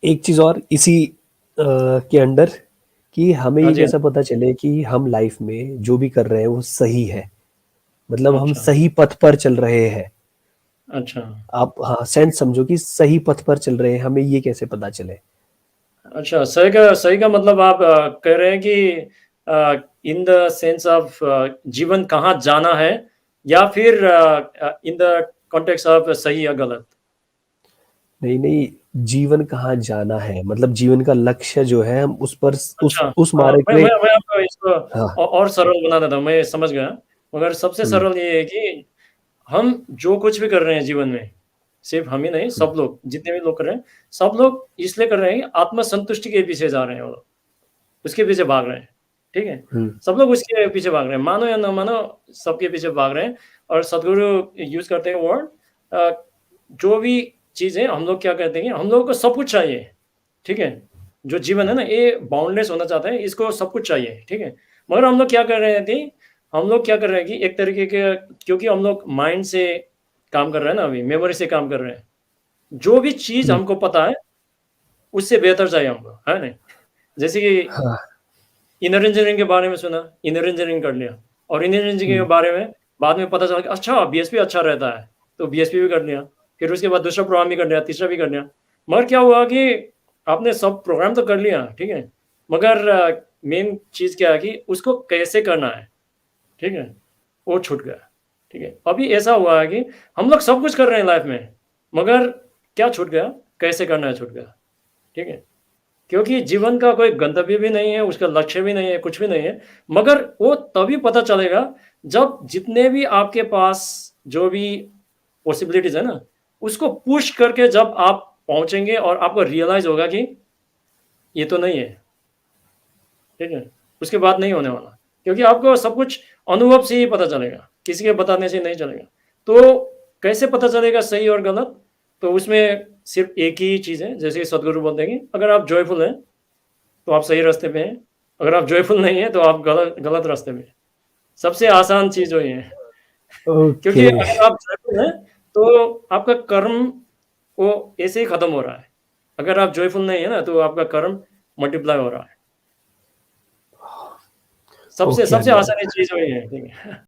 एक चीज और इसी के अंडर, कि हमें हाँ ये जी, हाँ कैसे जी। पता चले कि हम लाइफ में जो भी कर रहे हैं वो सही है, मतलब हम अच्छा, सही पथ पर चल रहे हैं। अच्छा। आप हाँ सेंस समझो कि सही पथ पर चल रहे हैं, हमें ये कैसे पता चले। अच्छा, सही का मतलब आप कह रहे हैं कि इन द सेंस ऑफ जीवन कहाँ जाना है या फिर इन द कॉन्टेक्स्ट ऑफ सही या गलत? नहीं नहीं, जीवन कहाँ जाना है, मतलब जीवन का लक्ष्य जो है हम उस पर, अच्छा, उस हाँ, मार्ग में। मैं आपको इसको हाँ। और सरल बना देता हूँ, मैं समझ गया। मगर सबसे हम्म। सरल ये है कि हम जो कुछ भी कर रहे हैं जीवन में, सिर्फ़ हम ही नहीं, हम्म। सब लोग, जितने भी लोग कर रहे हैं, सब लोग इसलिए कर रहे हैं कि आत्म-संतुष्टि के पीछे जा रहे हैं वो लोग, उसके पीछे भाग रहे हैं, ठीक है? हम्म। सब लोग उसके पीछे भाग रहे हैं, मानो या ना मानो, सबके पीछे भाग रहे हैं। और सद्गुरु यूज़ करते हैं वर्ड जो भी चीज़ें हम लोग क्या कहते हैं कि हम लोगों को सब कुछ चाहिए, ठीक है? जो जीवन है ना, ये बाउंडलेस होना चाहता है, इसको सब कुछ चाहिए, ठीक है? मगर हम लोग क्या कर रहे हैं कि हम लोग क्या कर रहे हैं कि एक तरीके के, क्योंकि हम लोग माइंड से काम कर रहे हैं ना अभी, मेमोरी से काम कर रहे हैं। जो भी चीज़ हम्म। हमको पता है, उससे बेहतर चाहिए हमको, है नहीं? जैसे कि हाँ। इनर इंजीनियरिंग के बारे में सुना, इनर इंजीनियरिंग कर लिया और इनर इंजीनियरिंग के हम्म। बारे में बाद में पता चला कि अच्छा बीएसपी अच्छा रहता है, तो बीएसपी भी कर लिया। फिर उसके बाद दूसरा प्रोग्राम भी कर लिया, तीसरा भी कर लिया। मगर क्या हुआ कि आपने सब प्रोग्राम तो कर लिया, ठीक है? मगर मेन चीज़ क्या है कि उसको कैसे करना है, ठीक है? वो छूट गया, ठीक है? अभी ऐसा हुआ है कि हम लोग सब कुछ कर रहे हैं लाइफ़ में, मगर क्या छूट गया? कैसे करना है छूट गया, ठीक है? क्योंकि जीवन का कोई गंतव्य भी नहीं है, उसका लक्ष्य भी नहीं है, कुछ भी नहीं है। मगर वो तभी पता चलेगा जब जितने भी आपके पास जो भी पॉसिबिलिटीज़ है ना, उसको पुश करके जब आप पहुँचेंगे और आपको रियलाइज़ होगा कि ये तो नहीं है, ठीक है? उसके बाद नहीं होने वाला। क्योंकि आपको सब कुछ अनुभव से ही पता चलेगा, किसी के बताने से नहीं चलेगा। तो कैसे पता चलेगा सही और गलत? तो उसमें सिर्फ़ एक ही चीज़ है, जैसे सद्गुरु बोलते हैं कि अगर आप जॉयफुल हैं तो आप सही रास्ते पे हैं, अगर आप जॉयफुल नहीं हैं, तो आप गलत गलत रास्ते में हैं। सबसे आसान चीज़ वही है। ओके। क्योंकि अगर आप जॉयफुल हैं, तो आपका कर्म वो ऐसे ही खत्म हो रहा है। अगर आप जॉयफुल नहीं हैं ना, तो आपका कर्म मल्टीप्लाई हो रहा है। सबसे ओके सबसे अनमोल। आसान ये चीज़ वही है, ठीक है।